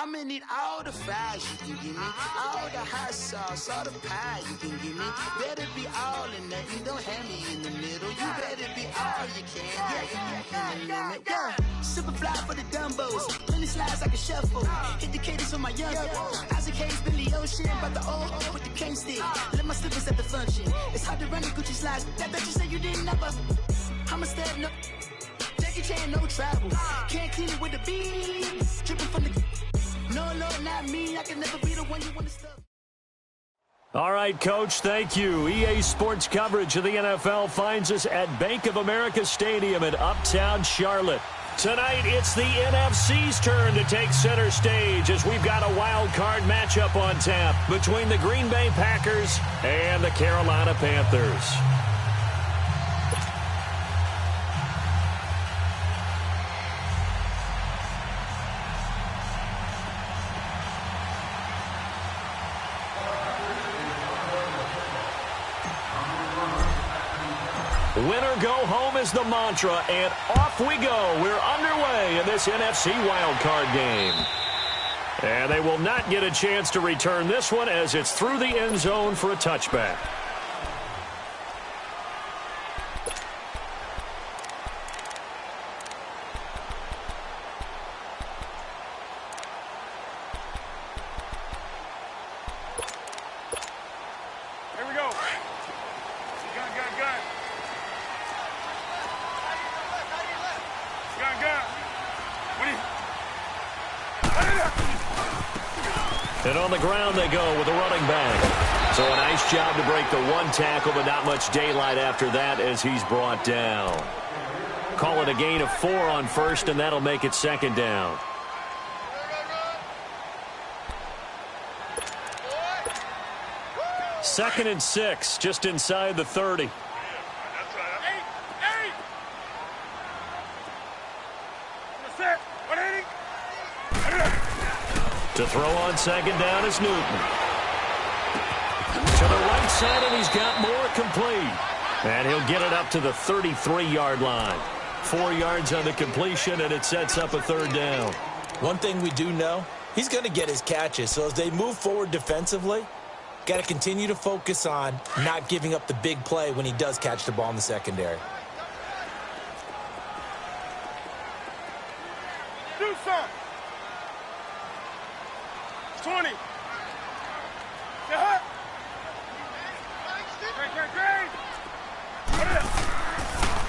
I'ma need all the fries you can give me, all the hot sauce, all the pie you can give me. Better be all in nothing, don't have me in the middle. You better be all you can, yeah. Super fly for the Dumbos, plenty slides like a shuffle. Hit the cadence with my young Isaac Hayes, Billy Ocean, but the old with the cane stick. Let my slippers at the function. It's hard to run the Gucci slides. That bet you say you didn't never. I'm a step no. Jackie Chan, no travel. Can't clean it with the beat. Dripping from the. No, Lord, not me. I can never be the one you want to stop. All right, Coach, thank you. EA Sports coverage of the NFL finds us at Bank of America Stadium in Uptown Charlotte. Tonight, it's the NFC's turn to take center stage as we've got a wild card matchup on tap between the Green Bay Packers and the Carolina Panthers. Winner go home is the mantra, and off we go. We're underway in this NFC wildcard game. And they will not get a chance to return this one as it's through the end zone for a touchback. Here we go. Gun. And on the ground they go with a running back. So a nice job to break the one tackle, but not much daylight after that as he's brought down. Call it a gain of 4 on first, and that'll make it second down. Second and 6, just inside the 30. To throw on second down is Newton. To the right side, and he's got more complete. And he'll get it up to the 33-yard line. 4 yards on the completion, and it sets up a third down. One thing we do know, he's going to get his catches. So as they move forward defensively, got to continue to focus on not giving up the big play when he does catch the ball in the secondary. Do something. 20.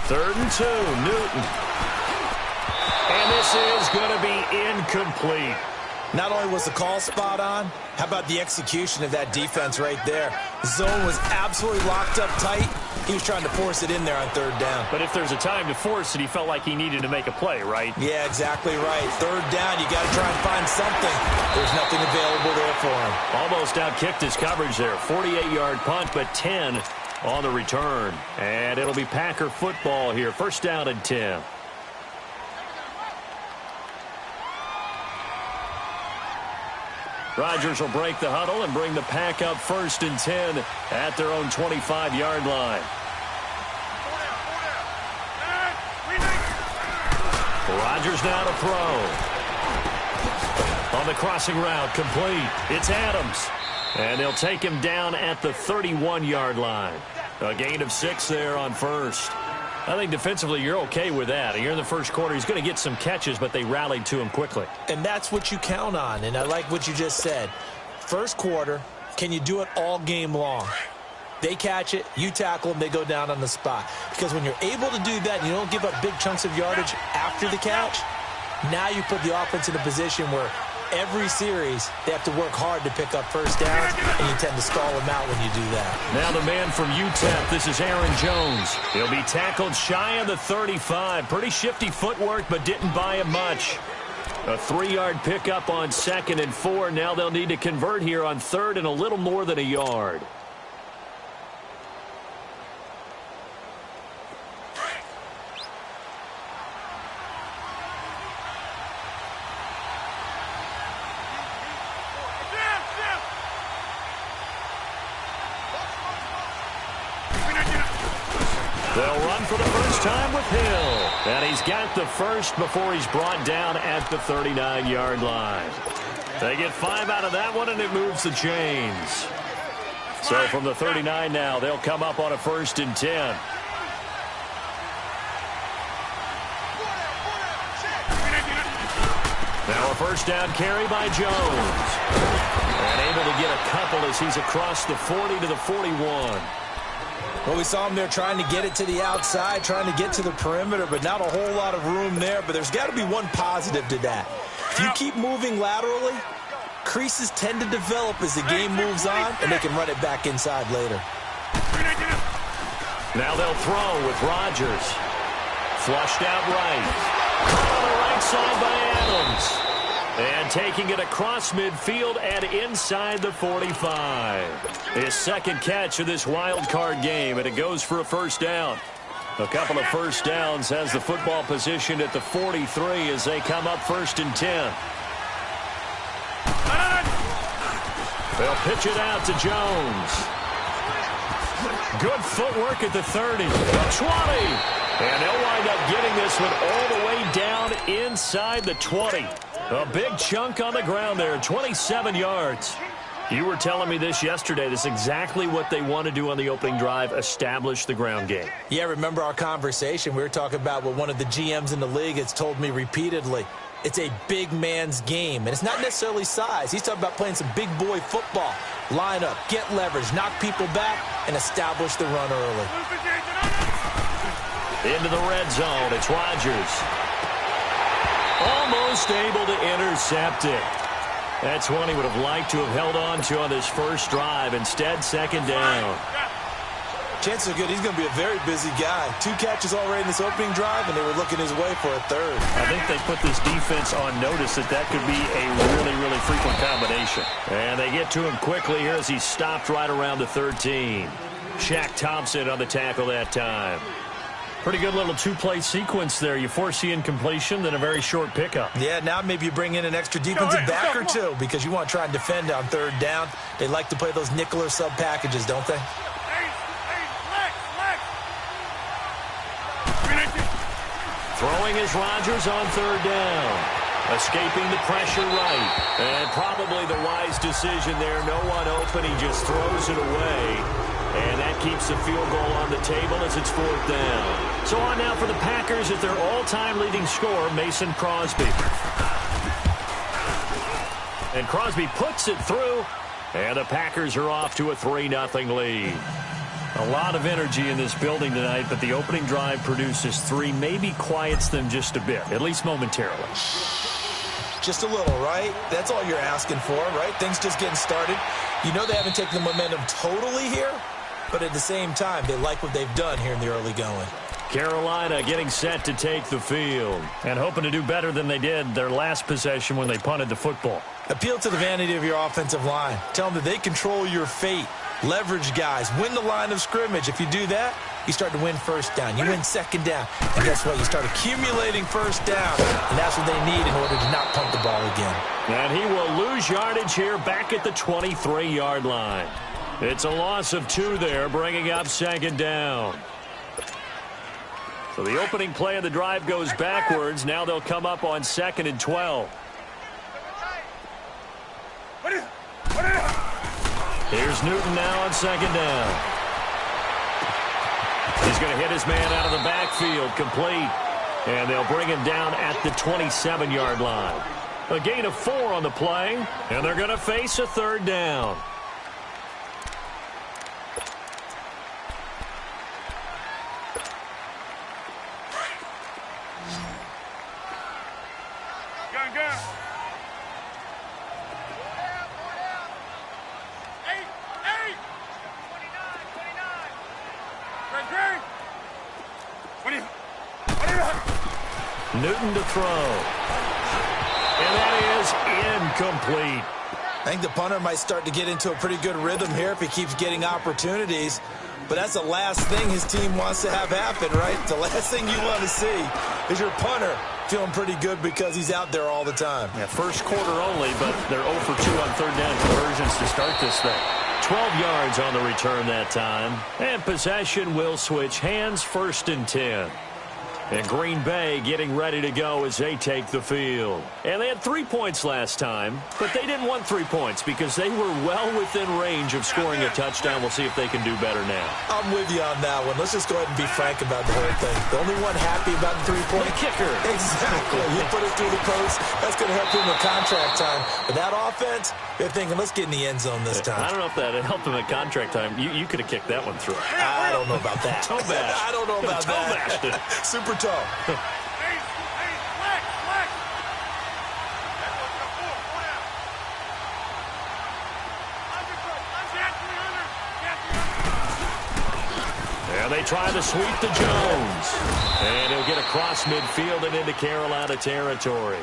Third and 2, Newton. And this is going to be incomplete. Not only was the call spot on, how about the execution of that defense right there? The zone was absolutely locked up tight. He was trying to force it in there on third down. But if there's a time to force it, he felt like he needed to make a play, right? Yeah, exactly right. Third down, you got to try and find something. There's nothing available there for him. Almost outkicked his coverage there. 48-yard punt, but 10 on the return. And it'll be Packer football here. First down and 10. Rodgers will break the huddle and bring the Pack up first and 10 at their own 25-yard line. Rodgers now to throw. On the crossing route, complete. It's Adams. And they'll take him down at the 31-yard line. A gain of 6 there on first. I think defensively you're okay with that. Here in the first quarter, he's going to get some catches, but they rallied to him quickly. And that's what you count on, and I like what you just said. First quarter, can you do it all game long? They catch it, you tackle them, they go down on the spot. Because when you're able to do that and you don't give up big chunks of yardage after the catch, now you put the offense in a position where every series they have to work hard to pick up first downs, and you tend to stall them out when you do that. Now the man from UTEP, this is Aaron Jones. He'll be tackled shy of the 35. Pretty shifty footwork, but didn't buy him much. A 3-yard pickup on second and 4. Now they'll need to convert here on third and a little more than a yard. They'll run for the first time with Hill. And he's got the first before he's brought down at the 39-yard line. They get 5 out of that one, and it moves the chains. So from the 39 now, they'll come up on a 1st and 10. Now a 1st down carry by Jones. And able to get a couple as he's across the 40 to the 41. Well, we saw him there trying to get it to the outside, trying to get to the perimeter, but not a whole lot of room there. But there's got to be one positive to that. If you keep moving laterally, creases tend to develop as the game moves on, and they can run it back inside later. Now they'll throw with Rodgers. Flushed out right. On the right side by Adams. And taking it across midfield and inside the 45. His 2nd catch of this wild card game, and it goes for a 1st down. A couple of 1st downs has the football positioned at the 43 as they come up 1st and 10. They'll pitch it out to Jones. Good footwork at the 30. The 20. And they'll wind up getting this one all the way down inside the 20. A big chunk on the ground there, 27 yards. You were telling me this yesterday. This is exactly what they want to do on the opening drive, establish the ground game. Yeah, remember our conversation? We were talking about what one of the GMs in the league has told me repeatedly. It's a big man's game, and it's not necessarily size. He's talking about playing some big boy football. Line up, get leverage, knock people back, and establish the run early. Into the red zone, it's Rodgers. Almost able to intercept it. That's one he would have liked to have held on to on this 1st drive. Instead, 2nd down. Chances are good he's going to be a very busy guy. 2 catches already in this opening drive, and they were looking his way for a 3rd. I think they put this defense on notice that could be a really, really frequent combination. And they get to him quickly here as he stopped right around the 13. Shaq Thompson on the tackle that time. Pretty good little 2-play sequence there. You force the incompletion, then a very short pickup. Yeah, now maybe you bring in an extra defensive back or 2 because you want to try and defend on 3rd down. They like to play those nickel or sub packages, don't they? Throwing is Rodgers on 3rd down. Escaping the pressure right. And probably the wise decision there. No one open. He just throws it away. And that keeps the field goal on the table as it's 4th down. So on now for the Packers at their all-time leading scorer, Mason Crosby. And Crosby puts it through. And the Packers are off to a 3-0 lead. A lot of energy in this building tonight, but the opening drive produces 3, maybe quiets them just a bit, at least momentarily. Just a little, right? That's all you're asking for, right? Things just getting started. You know they haven't taken the momentum totally here, but at the same time, they like what they've done here in the early going. Carolina getting set to take the field and hoping to do better than they did their last possession when they punted the football. Appeal to the vanity of your offensive line. Tell them that they control your fate. Leverage guys. Win the line of scrimmage. If you do that, you start to win 1st down. You win 2nd down. And guess what? You start accumulating 1st down. And that's what they need in order to not punt the ball again. And he will lose yardage here back at the 23-yard line. It's a loss of 2 there, bringing up 2nd down. So the opening play of the drive goes backwards. Now they'll come up on 2nd and 12. Here's Newton now on 2nd down. He's going to hit his man out of the backfield, complete. And they'll bring him down at the 27-yard line. A gain of 4 on the play, and they're going to face a 3rd down. Gun. Newton to throw. And that is incomplete. I think the punter might start to get into a pretty good rhythm here if he keeps getting opportunities. But that's the last thing his team wants to have happen, right? The last thing you want to see is your punter feeling pretty good because he's out there all the time. Yeah, 1st quarter only, but they're 0 for 2 on 3rd down conversions to start this thing. 12 yards on the return that time. And possession will switch hands, 1st and 10. And Green Bay getting ready to go as they take the field. And they had 3 points last time, but they didn't want 3 points because they were well within range of scoring a touchdown. We'll see if they can do better now. I'm with you on that one. Let's just go ahead and be frank about the whole thing. The only one happy about the 3-point kicker. Exactly. You put it through the post. That's going to help him with contract time. But that offense, they're thinking, let's get in the end zone this time. I don't know if that helped him at contract time. You could have kicked that one through. I don't know about that. Toe bash. I don't know about that. Super toe. And they try to sweep to Jones. And he'll get across midfield and into Carolina territory.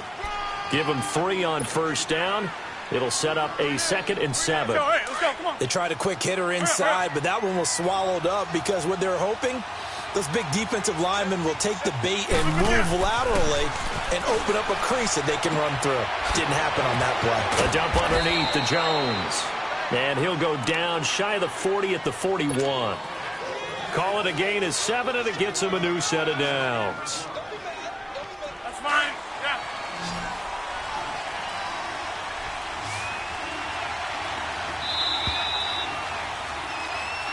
Give him 3 on first down. It'll set up a 2nd and 7. Let's go, come on. They tried a quick hitter inside, but that one was swallowed up because what they're hoping, those big defensive linemen will take the bait and move laterally and open up a crease that they can run through. Didn't happen on that play. A dump underneath to Jones. And he'll go down shy of the 40 at the 41. Call it a gain of 7, and it gets him a new set of downs. That's fine. Yeah.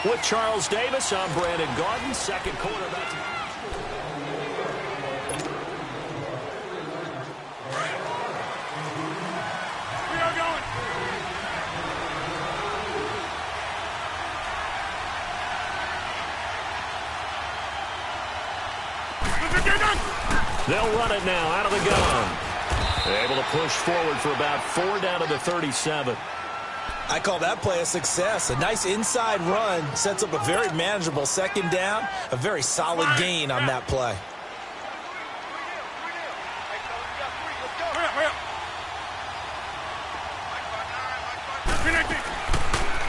With Charles Davis, I'm Brandon Gaudin. Second quarter about to... We are going. They'll run it now out of the gun. They're able to push forward for about 4 down to the 37. I call that play a success. A nice inside run sets up a very manageable 2nd down. A very solid gain on that play.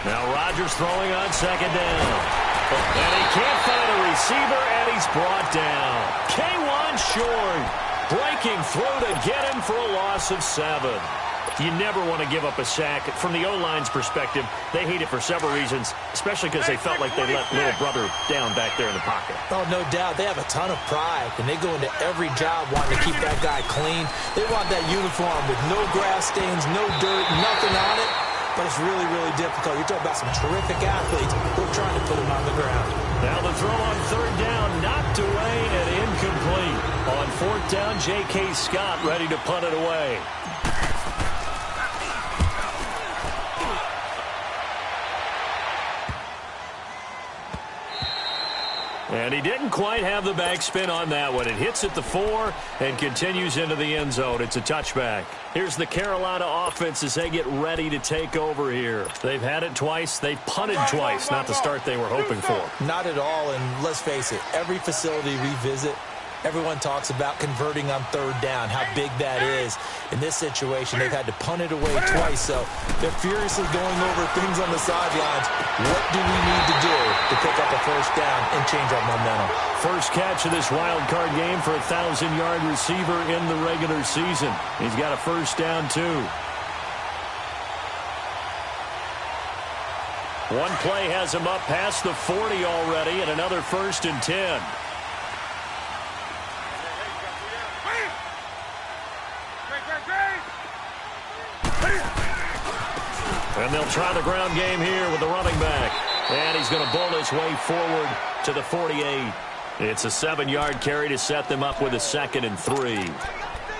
Now Rodgers throwing on 2nd down. And he can't find a receiver, and he's brought down. K1 short, breaking through to get him for a loss of 7. You never want to give up a sack. From the O-line's perspective, they hate it for several reasons, especially because they felt like they let little brother down back there in the pocket. Oh, no doubt. They have a ton of pride, and they go into every job wanting to keep that guy clean. They want that uniform with no grass stains, no dirt, nothing on it. But it's really, really difficult. You're talking about some terrific athletes who are trying to put him on the ground. Now the throw on 3rd down, knocked away and incomplete. On 4th down, J.K. Scott ready to punt it away. And he didn't quite have the backspin on that one. It hits at the 4 and continues into the end zone. It's a touchback. Here's the Carolina offense as they get ready to take over here. They've had it twice. They've punted twice. Not the start they were hoping for. Not at all, and let's face it, every facility we visit, everyone talks about converting on 3rd down, how big that is. In this situation, they've had to punt it away twice, so they're furiously going over things on the sidelines. What do we need to do to pick up a 1st down and change our momentum? First catch of this wild card game for a 1,000-yard receiver in the regular season. He's got a 1st down, too. One play has him up past the 40 already, and another 1st and 10. And they'll try the ground game here with the running back. And he's going to bull his way forward to the 48. It's a 7-yard carry to set them up with a 2nd and 3.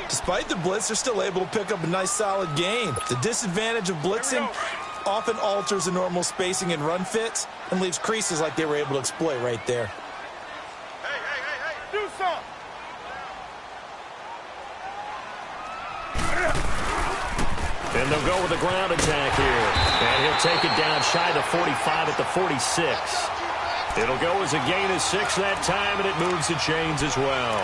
Despite the blitz, they're still able to pick up a nice solid gain. The disadvantage of blitzing often alters the normal spacing and run fits and leaves creases like they were able to exploit right there. Hey, do something. And they'll go with a ground attack here. And he'll take it down shy of the 45 at the 46. It'll go as a gain of 6 that time, and it moves the chains as well.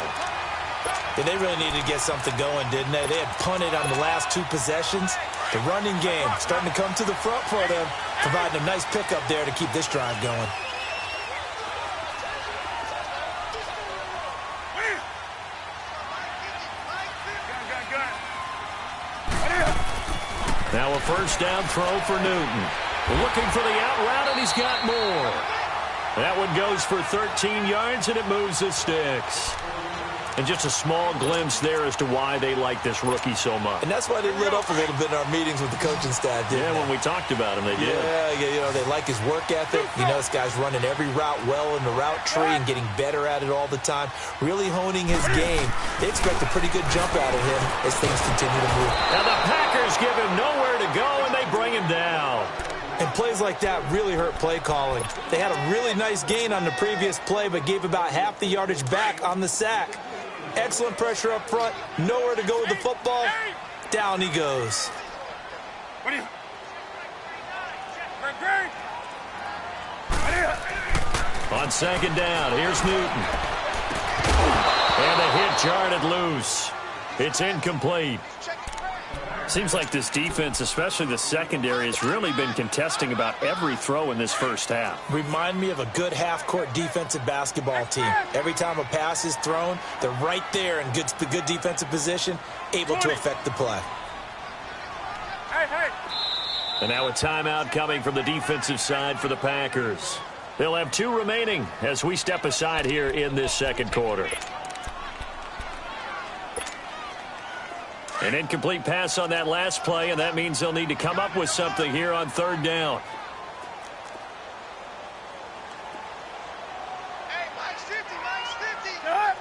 Yeah, they really needed to get something going, didn't they? They had punted on the last 2 possessions. The running game starting to come to the front for them, providing a nice pickup there to keep this drive going. Now a 1st down throw for Newton. Looking for the out route, and he's got more. That one goes for 13 yards, and it moves the sticks. And just a small glimpse there as to why they like this rookie so much. And that's why they lit up a little bit in our meetings with the coaching staff, didn't they? When we talked about him, they did. Yeah, they like his work ethic. This guy's running every route well in the route tree and getting better at it all the time, really honing his game. They expect a pretty good jump out of him as things continue to move. Now the Packers give him nowhere to go, and they bring him down. And plays like that really hurt play calling. They had a really nice gain on the previous play, but gave about half the yardage back on the sack. Excellent pressure up front. Nowhere to go with the football. Down he goes. On second down, here's Newton. And the hit jarred it loose. It's incomplete. Seems like this defense, especially the secondary, has really been contesting about every throw in this first half. Remind me of a good half-court defensive basketball team. Every time a pass is thrown, they're right there in good defensive position, able to affect the play. And now a timeout coming from the defensive side for the Packers. They'll have 2 remaining as we step aside here in this second quarter. An incomplete pass on that last play, and that means they'll need to come up with something here on third down. Hey, Mike's 50, Mike's 50. Cut.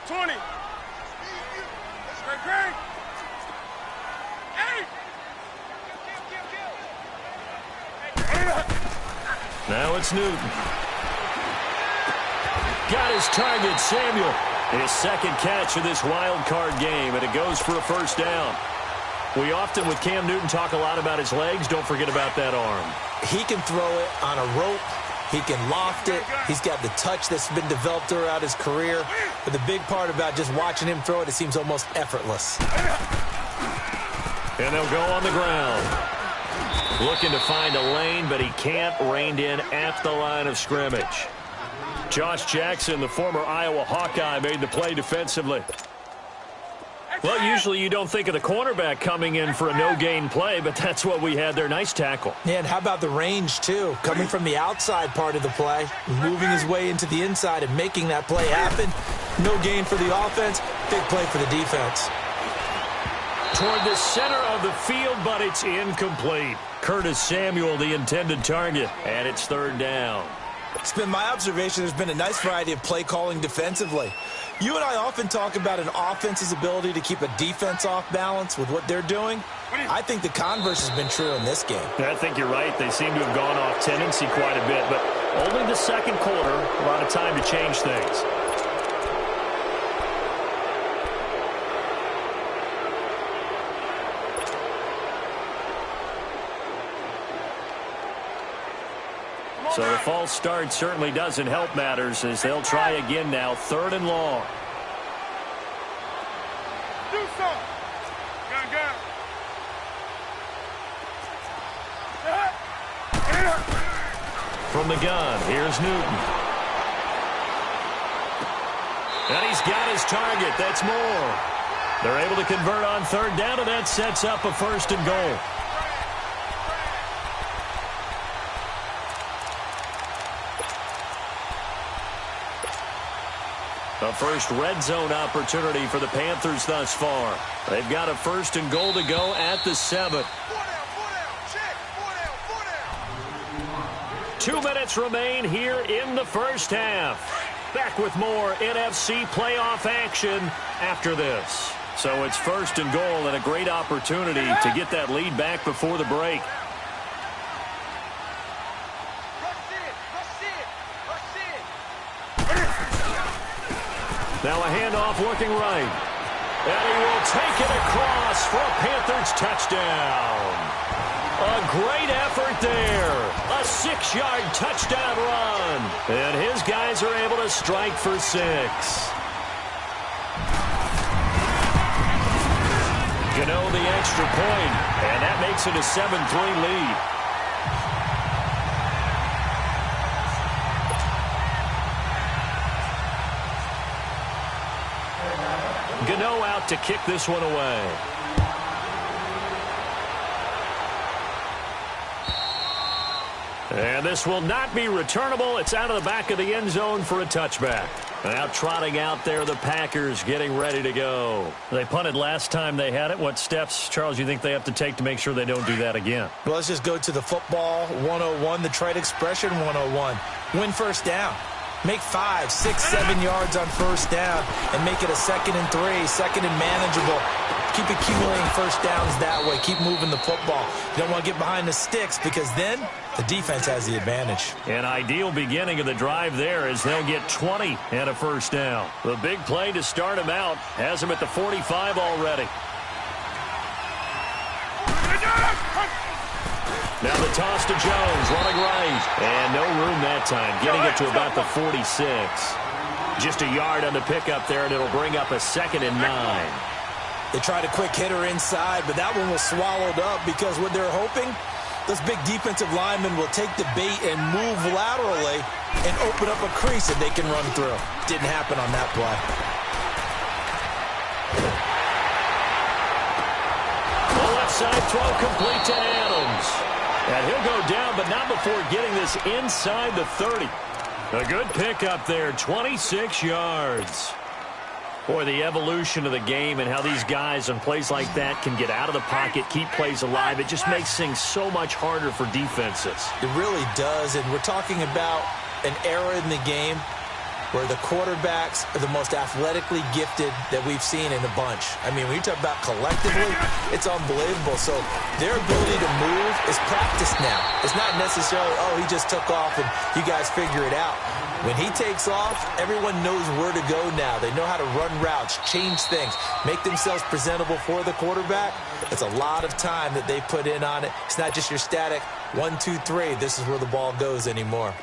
20. That's great. Hey. Now it's Newton. Got his target, Samuel. His second catch of this wild card game, and it goes for a first down. We often, with Cam Newton, talk a lot about his legs. Don't forget about that arm. He can throw it on a rope. He can loft it. He's got the touch that's been developed throughout his career. But the big part about just watching him throw it, it seems almost effortless. And they'll go on the ground. Looking to find a lane, but he can't. Reined in at the line of scrimmage. Josh Jackson, the former Iowa Hawkeye, made the play defensively. Well, usually you don't think of the cornerback coming in for a no-gain play, but that's what we had there. Nice tackle. Yeah, and how about the range, too? Coming from the outside part of the play, moving his way into the inside and making that play happen. No gain for the offense, big play for the defense. Toward the center of the field, but it's incomplete. Curtis Samuel, the intended target, and it's third down. It's been my observation there's been a nice variety of play calling defensively. You and I often talk about an offense's ability to keep a defense off balance with what they're doing. I think the converse has been true in this game. I think you're right. They seem to have gone off tendency quite a bit, but only the second quarter, a lot of time to change things. So the false start certainly doesn't help matters as they'll try again now, third and long. Do something. Gun. From the gun, here's Newton. And he's got his target. That's more. They're able to convert on third down, and that sets up a first and goal. A first red zone opportunity for the Panthers thus far. They've got a first and goal to go at the 7. 2 minutes remain here in the first half. Back with more NFC playoff action after this. So it's first and goal and a great opportunity to get that lead back before the break. Now a handoff looking right. And he will take it across for a Panthers touchdown. A great effort there. A 6-yard touchdown run. And his guys are able to strike for 6. Gano the extra point, and that makes it a 7-3 lead. Gano out to kick this one away. And this will not be returnable. It's out of the back of the end zone for a touchback. Now trotting out there, the Packers getting ready to go. They punted last time they had it. What steps, Charles, you think they have to take to make sure they don't do that again? Well, let's just go to the football 101, the trade expression 101. Win first down. Make 5, 6, 7 yards on first down and make it a 2nd and 3, 2nd and manageable. Keep accumulating first downs that way. Keep moving the football. You don't want to get behind the sticks because then the defense has the advantage. An ideal beginning of the drive there as they'll get 20 and a first down. The big play to start him out has him at the 45 already. Now the toss to Jones, running right. And no room that time, getting it to about the 46. Just a yard on the pickup there, and it'll bring up a 2nd and 9. They tried a quick hitter inside, but that one was swallowed up because what they're hoping, those big defensive linemen will take the bait and move laterally and open up a crease that they can run through. Didn't happen on that play. The left side throw complete to Adams. And he'll go down, but not before getting this inside the 30. A good pickup there, 26 yards. Boy, the evolution of the game and how these guys on plays like that can get out of the pocket, keep plays alive, it just makes things so much harder for defenses. It really does, and we're talking about an era in the game where the quarterbacks are the most athletically gifted that we've seen in a bunch. I mean, when you talk about collectively, it's unbelievable. So their ability to move is practiced now. It's not necessarily, oh, he just took off and you guys figure it out. When he takes off, everyone knows where to go now. They know how to run routes, change things, make themselves presentable for the quarterback. It's a lot of time that they put in on it. It's not just your static 1, 2, 3. This is where the ball goes anymore.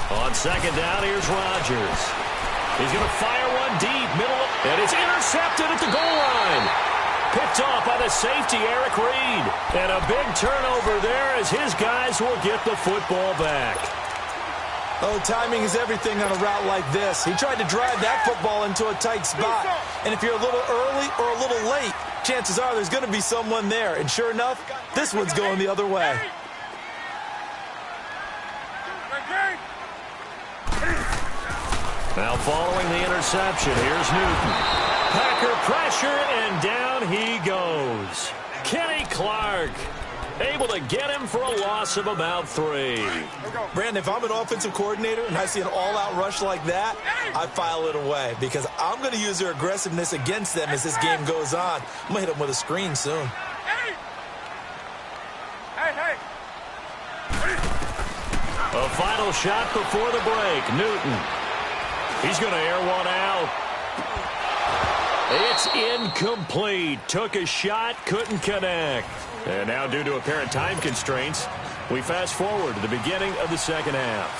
On second down, here's Rodgers. He's going to fire one deep, middle, and it's intercepted at the goal line. Picked off by the safety, Eric Reed. And a big turnover there as his guys will get the football back. Oh, timing is everything on a route like this. He tried to drive that football into a tight spot. And if you're a little early or a little late, chances are there's going to be someone there. And sure enough, this one's going the other way. Now following the interception, here's Newton. Packer pressure, and down he goes. Kenny Clark able to get him for a loss of about 3. Brandon, if I'm an offensive coordinator and I see an all-out rush like that, I file it away because I'm going to use their aggressiveness against them as this game goes on. I'm going to hit them with a screen soon. A final shot before the break. Newton. He's going to air one out. It's incomplete. Took a shot, couldn't connect. And now due to apparent time constraints, we fast forward to the beginning of the second half.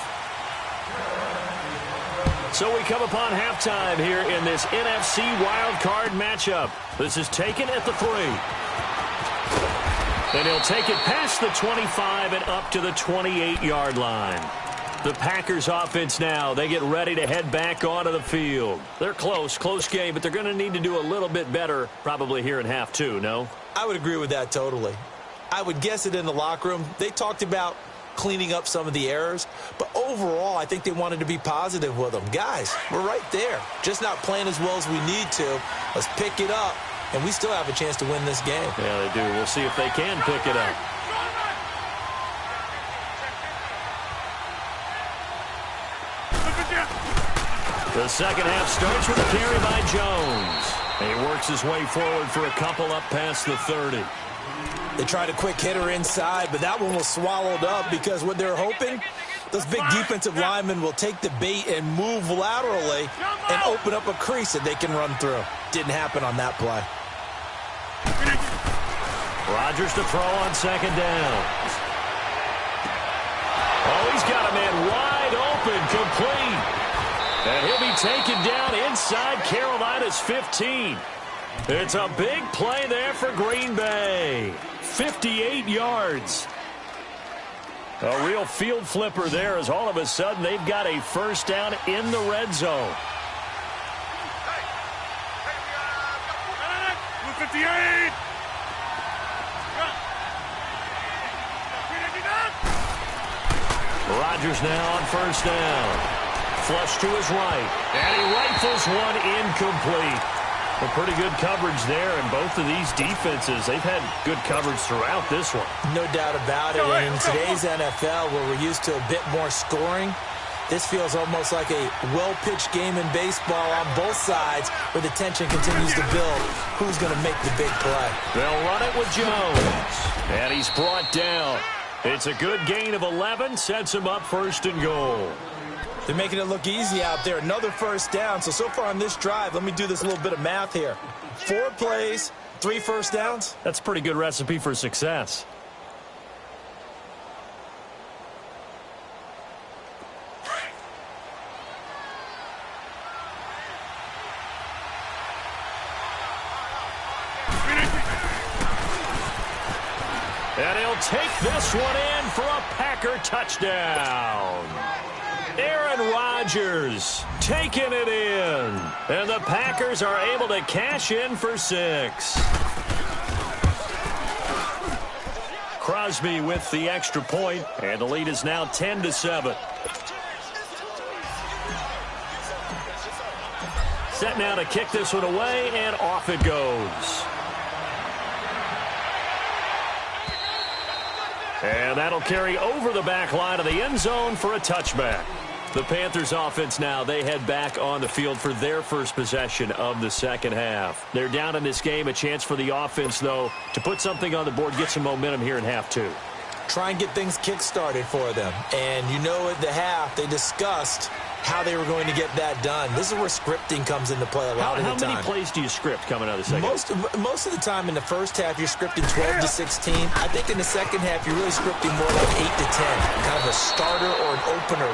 So we come upon halftime here in this NFC wildcard matchup. This is taken at the 3. And he'll take it past the 25 and up to the 28-yard line. The Packers offense now, they get ready to head back onto the field. They're close game, but they're going to need to do a little bit better probably here in half 2, no? I would agree with that totally. I would guess it in the locker room. They talked about cleaning up some of the errors, but overall, I think they wanted to be positive with them. Guys, we're right there. Just not playing as well as we need to. Let's pick it up, and we still have a chance to win this game. Yeah, they do. We'll see if they can pick it up. The second half starts with a carry by Jones. And he works his way forward for a couple up past the 30. They tried a quick hitter inside, but that one was swallowed up because what they're hoping, those big defensive linemen will take the bait and move laterally and open up a crease that they can run through. Didn't happen on that play. Rodgers to throw on second down. Oh, he's got a man wide open, complete. And he'll be taken down inside Carolina's 15. It's a big play there for Green Bay. 58 yards. A real field flipper there as all of a sudden they've got a first down in the red zone. 58. Rodgers now on first down. Flush to his right. And he rifles one incomplete. Well, pretty good coverage there, and both of these defenses, they've had good coverage throughout this one. No doubt about it. And in today's NFL, where we're used to a bit more scoring, this feels almost like a well-pitched game in baseball on both sides where the tension continues to build. Who's going to make the big play? They'll run it with Jones. And he's brought down. It's a good gain of 11, sets him up first and goal. They're making it look easy out there. Another first down. So far on this drive, let me do this little bit of math here. 4 plays, 3 first downs. That's a pretty good recipe for success. And he'll take this one in for a Packer touchdown. Aaron Rodgers taking it in. And the Packers are able to cash in for 6. Crosby with the extra point, and the lead is now 10-7. Set now to kick this one away, and off it goes. And that'll carry over the back line of the end zone for a touchback. The Panthers offense now, they head back on the field for their first possession of the second half. They're down in this game. A chance for the offense, though, to put something on the board, get some momentum here in half 2. Try and get things kick-started for them. And you know at the half, they discussed how they were going to get that done. This is where scripting comes into play a lot of the time. How many plays do you script coming out of the second half? Most of the time in the first half, you're scripting 12 to 16. I think in the second half, you're really scripting more like 8 to 10. Kind of a starter or an opener,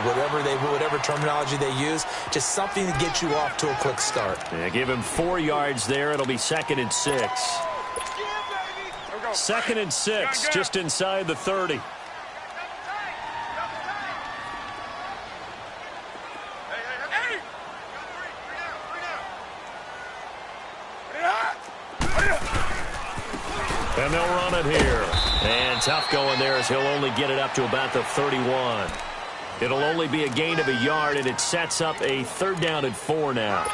whatever terminology they use. Just something to get you off to a quick start. Yeah, give him 4 yards there. It'll be 2nd and 6. 2nd and 6, just inside the 30. And they'll run it here. And tough going there as he'll only get it up to about the 31. It'll only be a gain of a yard, and it sets up a 3rd down and 4 now.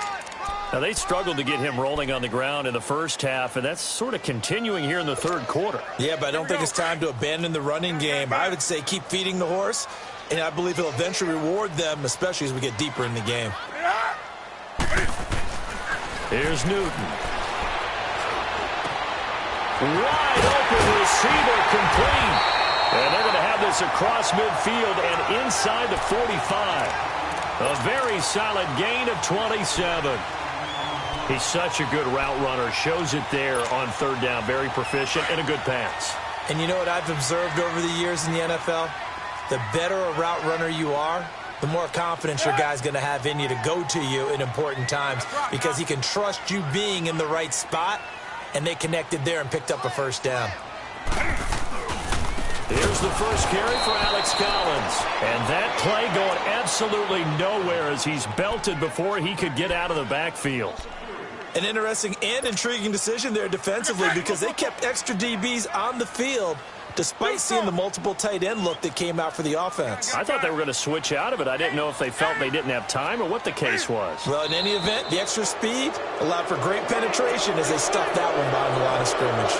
Now, they struggled to get him rolling on the ground in the first half, and that's sort of continuing here in the 3rd quarter. Yeah, but I don't think it's time to abandon the running game. I would say keep feeding the horse, and I believe he'll eventually reward them, especially as we get deeper in the game. Here's Newton. Wide open receiver, complete. And they're going to have this across midfield and inside the 45. A very solid gain of 27. He's such a good route runner. Shows it there on 3rd down. Very proficient and a good pass. And you know what I've observed over the years in the NFL? The better a route runner you are, the more confidence your guy's going to have in you to go to you in important times because he can trust you being in the right spot, and they connected there and picked up a 1st down. Here's the first carry for Alex Collins. And that play going absolutely nowhere as he's belted before he could get out of the backfield. An interesting and intriguing decision there defensively because they kept extra DBs on the field despite seeing the multiple tight end look that came out for the offense. I thought they were going to switch out of it. I didn't know if they felt they didn't have time or what the case was. Well, in any event, the extra speed allowed for great penetration as they stuffed that one behind the line of scrimmage.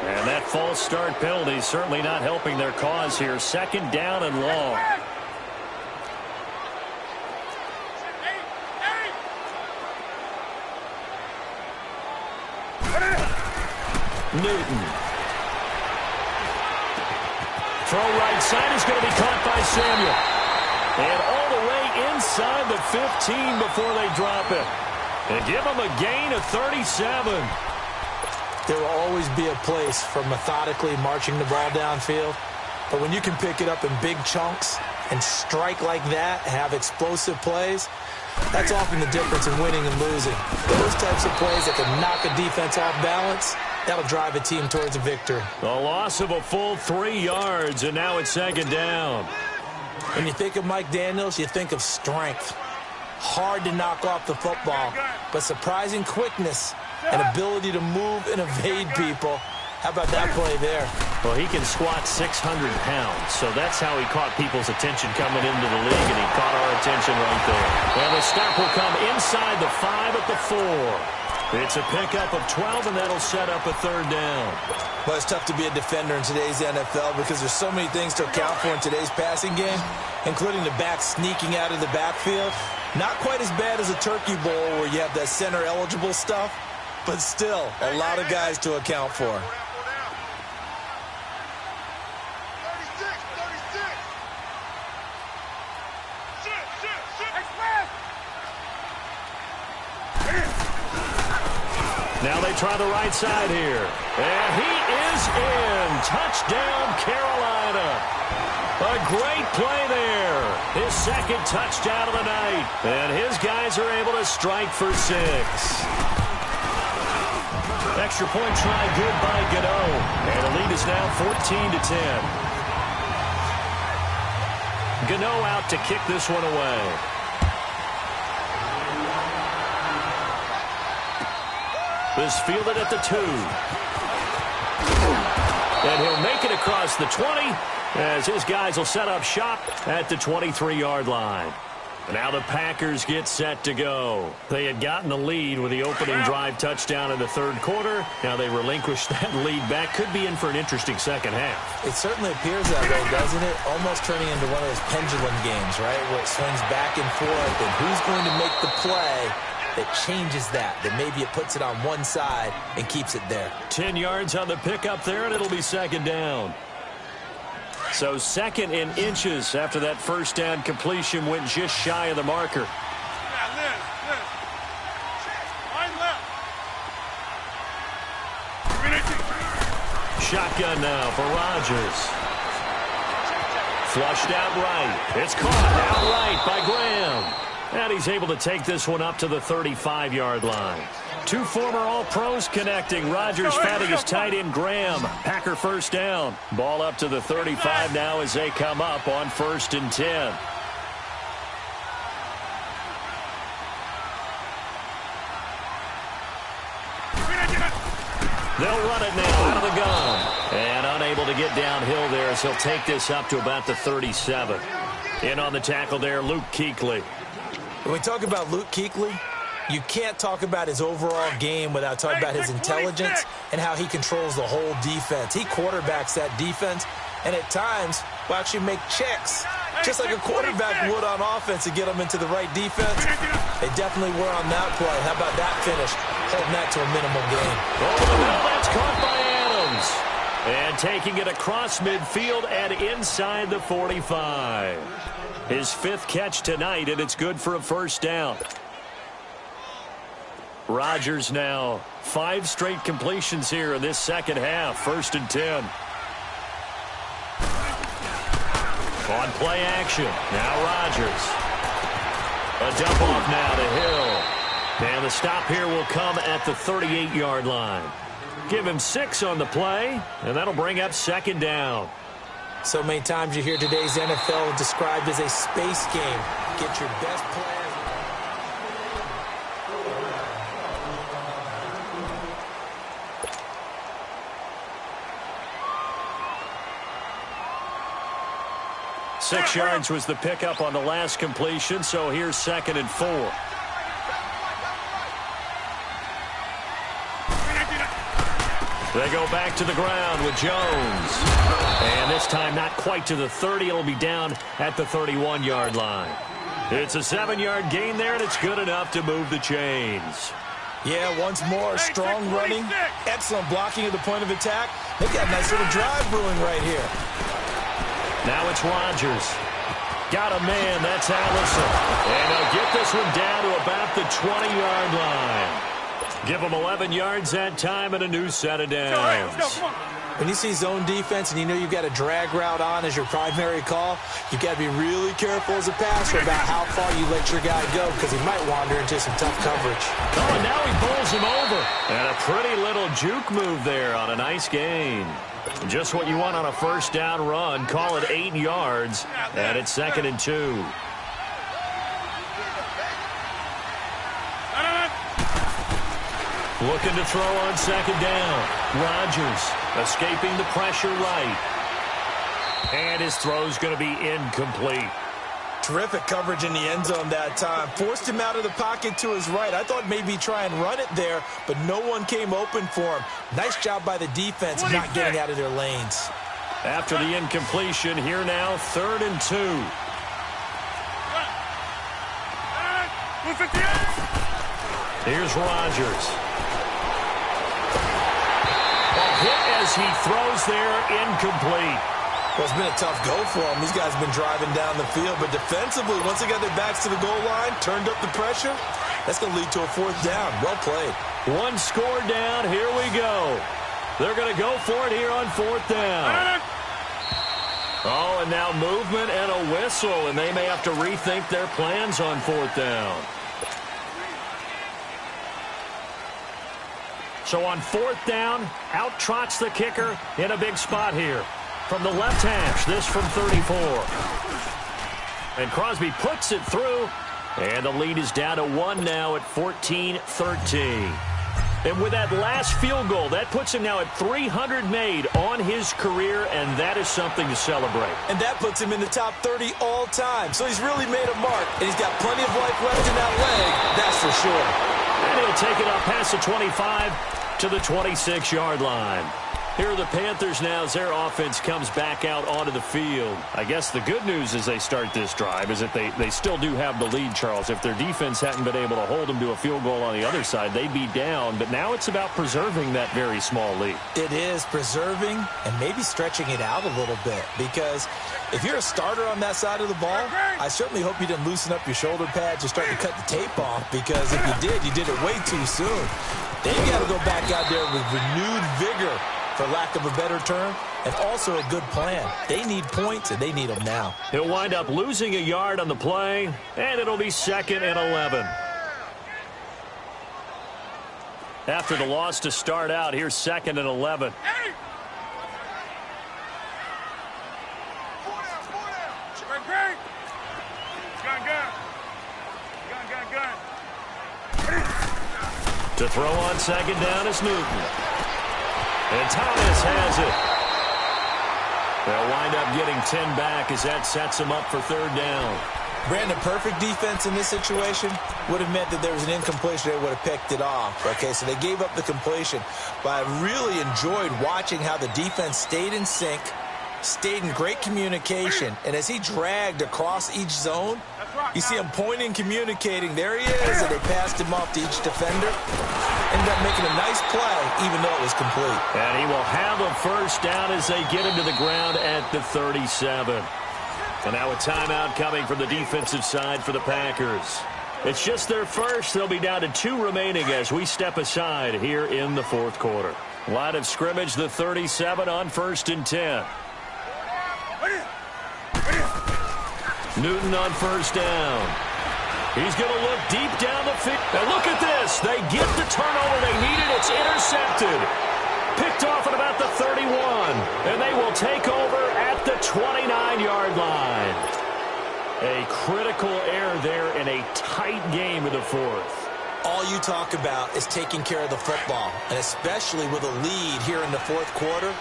And that false start penalty is certainly not helping their cause here. 2nd down and long. Newton. Throw right side is going to be caught by Samuel. And all the way inside the 15 before they drop it. And give them a gain of 37. There will always be a place for methodically marching the ball downfield. But when you can pick it up in big chunks and strike like that, have explosive plays, that's often the difference in winning and losing. Those types of plays that can knock a defense off balance, that'll drive a team towards a victory. A loss of a full 3 yards, and now it's 2nd down. When you think of Mike Daniels, you think of strength. hard to knock off the football, but surprising quickness and ability to move and evade people. How about that play there? Well, he can squat 600 pounds, so that's how he caught people's attention coming into the league, and he caught our attention right there. And the stop will come inside the 5 at the 4. It's a pickup of 12, and that'll set up a third down. Well, it's tough to be a defender in today's NFL because there's so many things to account for in today's passing game, including the back sneaking out of the backfield. Not quite as bad as a turkey bowl where you have that center-eligible stuff, but still a lot of guys to account for. 36. Now they try the right side here. And he is in. Touchdown, Carolina. A great play there. His second touchdown of the night. And his guys are able to strike for 6. Extra point try good by Gano. And the lead is now 14-10. Gano out to kick this one away. This fielded at the 2. And he'll make it across the 20 as his guys will set up shop at the 23-yard line. Now the Packers get set to go. They had gotten the lead with the opening drive touchdown in the third quarter. Now they relinquished that lead back. Could be in for an interesting second half. It certainly appears that way, doesn't it? Almost turning into one of those pendulum games, right, where it swings back and forth, and who's going to make the play that changes that maybe it puts it on one side and keeps it there. 10 yards on the pickup there, and it'll be second down. So second in inches after that first down completion went just shy of the marker. Shotgun now for Rodgers. Flushed out right. It's caught outright by Graham. And he's able to take this one up to the 35-yard line. 2 former All-Pros connecting. Rodgers fighting his tight end Graham. Packer first down. Ball up to the 35 now as they come up on 1st and 10. They'll run it now out of the gun. And unable to get downhill there as he'll take this up to about the 37. In on the tackle there, Luke Kuechly. When we talk about Luke Kuechly, you can't talk about his overall game without talking about his intelligence and how he controls the whole defense. He quarterbacks that defense, and at times will actually make checks, just like a quarterback would on offense to get them into the right defense. They definitely were on that play. How about that finish? Holding that to a minimal gain. Oh, that's caught by Adams. And taking it across midfield and inside the 45. His 5th catch tonight, and it's good for a first down. Rodgers now 5 straight completions here in this second half. 1st and 10. On play action. Now Rodgers. A dump off now to Hill. And the stop here will come at the 38-yard line. Give him 6 on the play, and that'll bring up 2nd down. So many times you hear today's NFL described as a space game. Get your best players. Six yards was the pickup on the last completion, so here's 2nd and 4. They go back to the ground with Jones. And this time not quite to the 30. It'll be down at the 31-yard line. It's a 7-yard gain there, and it's good enough to move the chains. Yeah, once more, strong running, excellent blocking at the point of attack. They've got a nice little drive brewing right here. Now it's Rodgers. Got a man, that's Allison. And they'll get this one down to about the 20-yard line. Give them 11 yards that time and a new set of downs. When you see zone defense and you know you've got a drag route on as your primary call, you've got to be really careful as a passer about how far you let your guy go because he might wander into some tough coverage. Oh, and now he bowls him over. And a pretty little juke move there on a nice gain. Just what you want on a first down run. Call it 8 yards, and it's 2nd and 2. Looking to throw on second down. Rodgers escaping the pressure right. And his throw's going to be incomplete. Terrific coverage in the end zone that time. Forced him out of the pocket to his right. I thought maybe try and run it there, but no one came open for him. Nice job by the defense not getting out of their lanes. After the incompletion, here now, 3rd and 2. Here's Rodgers. A hit as he throws there, incomplete. Well, it's been a tough go for them. These guys have been driving down the field, but defensively, once they got their backs to the goal line, turned up the pressure, that's going to lead to a 4th down. Well played. One score down. Here we go. They're going to go for it here on 4th down. Oh, and now movement and a whistle, and they may have to rethink their plans on 4th down. So on 4th down, out trots the kicker in a big spot here. From the left hash, this from 34. And Crosby puts it through, and the lead is down to 1 now at 14-13. And with that last field goal, that puts him now at 300 made on his career, and that is something to celebrate. And that puts him in the top 30 all time. So he's really made a mark, and he's got plenty of life left in that leg, that's for sure. And he'll take it up past the 25 to the 26-yard line. Here are the Panthers now as their offense comes back out onto the field. I guess the good news as they start this drive is that they still do have the lead, Charles. If their defense hadn't been able to hold them to a field goal on the other side, they'd be down. But now it's about preserving that very small lead. It is preserving and maybe stretching it out a little bit, because if you're a starter on that side of the ball, I certainly hope you didn't loosen up your shoulder pads or start to cut the tape off, because if you did it way too soon. Then you got to go back out there with renewed vigor, for lack of a better term, and also a good plan. They need points, and they need them now. He'll wind up losing a yard on the play, and it'll be 2nd and 11. After the loss to start out, here's 2nd and 11. To throw on second down is Newton. And Thomas has it. They'll wind up getting 10 back as that sets them up for 3rd down. Brandon, perfect defense in this situation would have meant that there was an incompletion. They would have picked it off. Okay, so they gave up the completion. But I really enjoyed watching how the defense stayed in sync, stayed in great communication, and as he dragged across each zone, you see him pointing, communicating. There he is, and they passed him off to each defender. Ended up making a nice play, even though it was complete. And he will have a 1st down as they get him to the ground at the 37. And now a timeout coming from the defensive side for the Packers. It's just their first. They'll be down to 2 remaining as we step aside here in the 4th quarter. Line of scrimmage, the 37 on 1st and 10. Newton on 1st down. He's going to look deep down the field. And look at this. They get the turnover they needed. It's intercepted. Picked off at about the 31. And they will take over at the 29-yard line. A critical error there in a tight game in the 4th. All you talk about is taking care of the football, and especially with a lead here in the 4th quarter.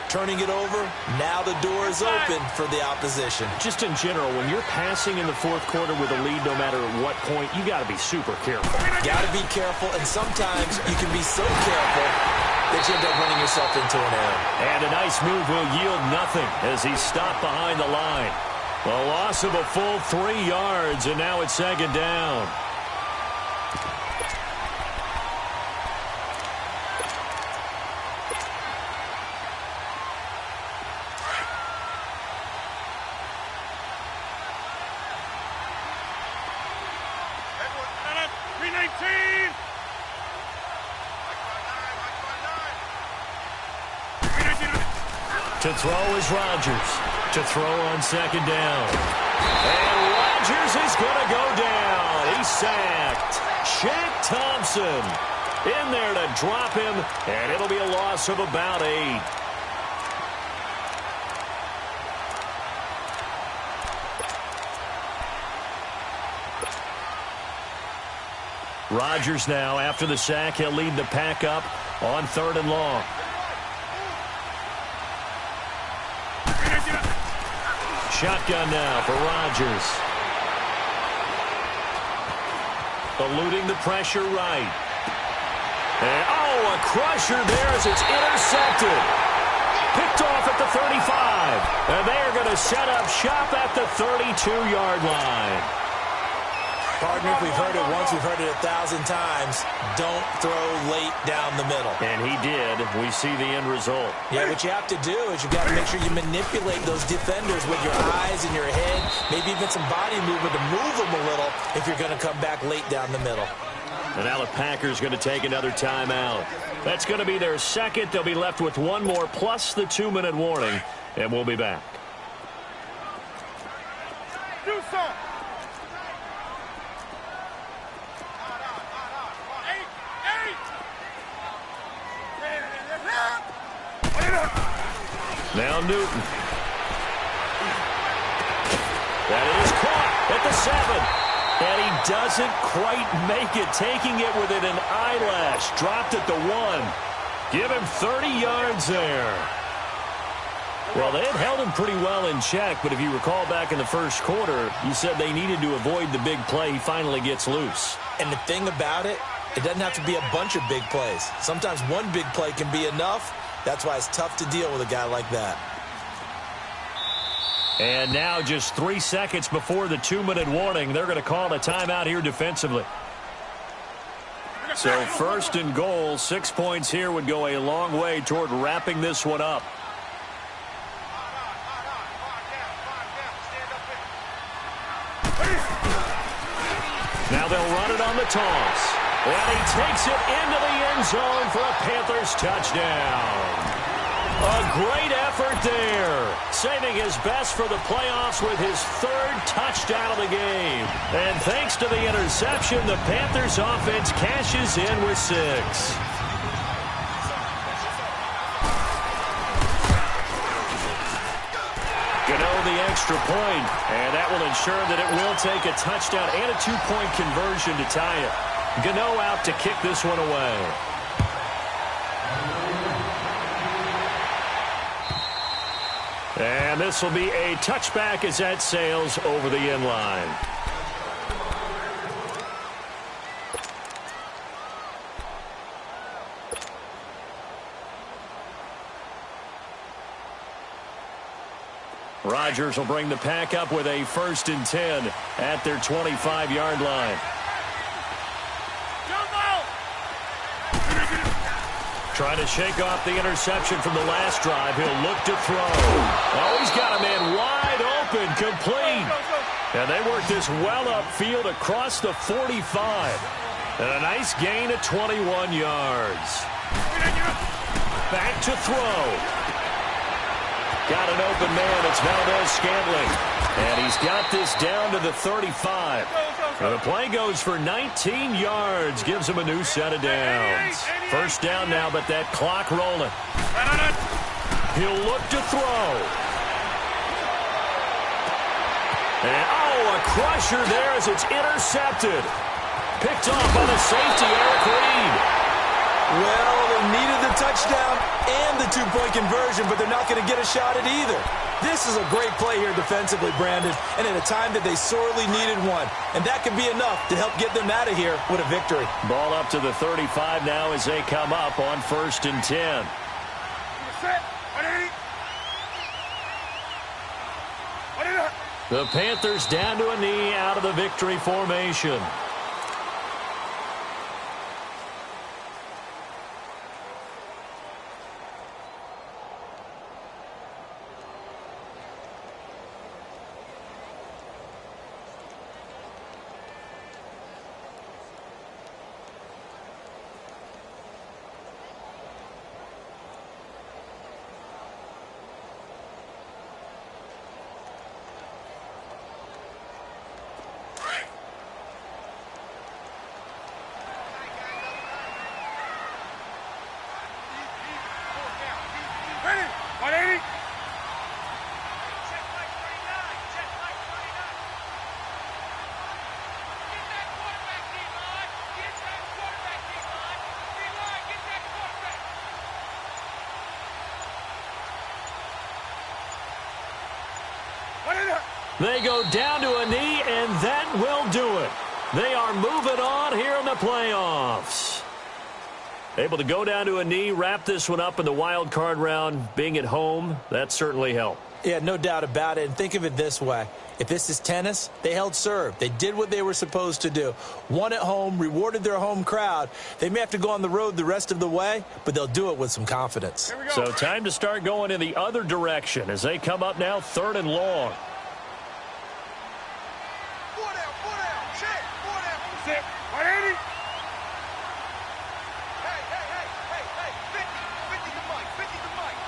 Turning it over, now the door is open for the opposition. Just in general, when you're passing in the 4th quarter with a lead, no matter at what point, you got to be super careful. Got to be careful, and sometimes you can be so careful that you end up running yourself into an error. And a nice move will yield nothing as he's stopped behind the line. A loss of a full 3 yards, and now it's 2nd down. To throw is Rodgers. To throw on 2nd down. And Rodgers is going to go down. He's sacked. Shaq Thompson in there to drop him, and it'll be a loss of about 8. Rodgers now, after the sack, he'll lead the pack up on 3rd and long. Shotgun now for Rodgers. Eluding the pressure right. And, a crusher there as it's intercepted. Picked off at the 35. And they are going to set up shop at the 32-yard line. Partner, if we've heard it once, we've heard it 1,000 times. Don't throw late down the middle. And he did. We see the end result. Yeah, what you have to do is you've got to make sure you manipulate those defenders with your eyes and your head, maybe even some body movement to move them a little if you're going to come back late down the middle. And now the Packers going to take another timeout. That's going to be their second. They'll be left with one more plus the 2-minute warning, and we'll be back. Do something. Now Newton. That is caught at the 7. And he doesn't quite make it, taking it within an eyelash. Dropped at the 1. Give him 30 yards there. Well, they had held him pretty well in check, but if you recall back in the first quarter, you said they needed to avoid the big play. He finally gets loose. And the thing about it, it doesn't have to be a bunch of big plays. Sometimes one big play can be enough. That's why it's tough to deal with a guy like that. And now just 3 seconds before the 2-minute warning, they're going to call a timeout here defensively. So 1st and goal, 6 points here would go a long way toward wrapping this one up. Now they'll run it on the toss. And he takes it into the end zone for a Panthers touchdown. A great effort there, saving his best for the playoffs with his 3rd touchdown of the game. And thanks to the interception, the Panthers offense cashes in with 6. Gano the extra point, and that will ensure that it will take a touchdown and a 2-point conversion to tie it. Gano out to kick this one away. And this will be a touchback as that sails over the end line. Rodgers will bring the pack up with a 1st and 10 at their 25-yard line. Trying to shake off the interception from the last drive. He'll look to throw. Oh, he's got a man wide open, complete. And they work this well upfield across the 45. And a nice gain of 21 yards. Back to throw. Got an open man. It's Valdez-Scantling. And he's got this down to the 35. And the play goes for 19 yards. Gives him a new set of downs. 1st down now, but that clock rolling. He'll look to throw. And, a crusher there as it's intercepted. Picked off by the safety, Eric Reed. Well, they needed the touchdown and the 2-point conversion, but they're not going to get a shot at either. This is a great play here defensively, Brandon, and at a time that they sorely needed one. And that could be enough to help get them out of here with a victory. Ball up to the 35 now as they come up on 1st and 10. The Panthers down to a knee out of the victory formation. They go down to a knee, and that will do it. They are moving on here in the playoffs. Able to go down to a knee, wrap this one up in the wild card round. Being at home, that certainly helped. Yeah, no doubt about it. And think of it this way. If this is tennis, they held serve. They did what they were supposed to do. Won at home, rewarded their home crowd. They may have to go on the road the rest of the way, but they'll do it with some confidence. So time to start going in the other direction as they come up now 3rd and long. 4 down, check, 4 down. Sit, 180. Hey, 50 to Mike, 50 to Mike.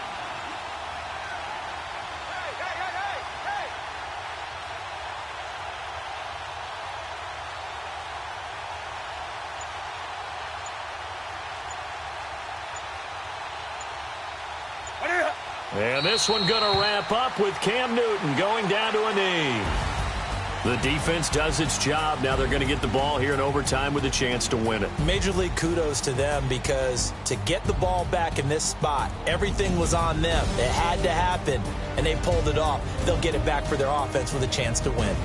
Hey. And this one going to wrap up with Cam Newton going down to a knee. The defense does its job. Now they're going to get the ball here in overtime with a chance to win it. Major league kudos to them, because to get the ball back in this spot, everything was on them. It had to happen, and they pulled it off. They'll get it back for their offense with a chance to win.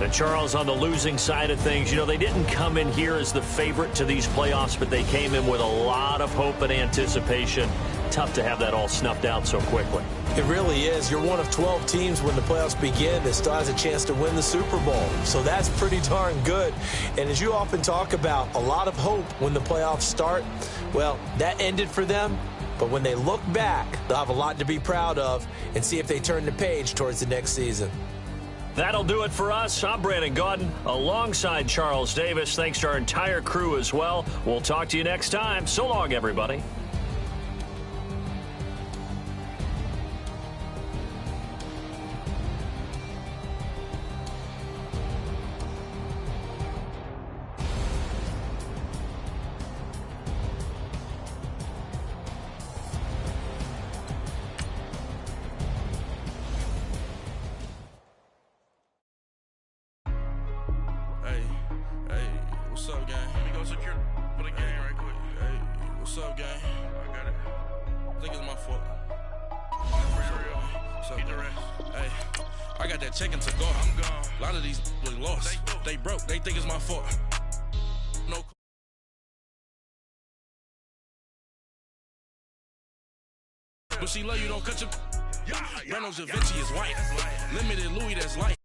And Charles, on the losing side of things, you know, they didn't come in here as the favorite to these playoffs, but they came in with a lot of hope and anticipation. Tough to have that all snuffed out so quickly. It really is. You're one of 12 teams when the playoffs begin that still has a chance to win the Super Bowl. So that's pretty darn good. And as you often talk about, a lot of hope when the playoffs start. Well, that ended for them. But when they look back, they'll have a lot to be proud of and see if they turn the page towards the next season. That'll do it for us. I'm Brandon Gaudin alongside Charles Davis. Thanks to our entire crew as well. We'll talk to you next time. So long, everybody. What's up, gang? Let me go secure for the game right quick. Hey, what's up, gang? I got it. I think it's my fault. What's up, gang? Hey, I got that check-in to go. I'm gone. A lot of these really lost. They broke. They think it's my fault. No. But she love you, don't cut your... Reynolds Da Vinci is white. Limited Louis, that's light.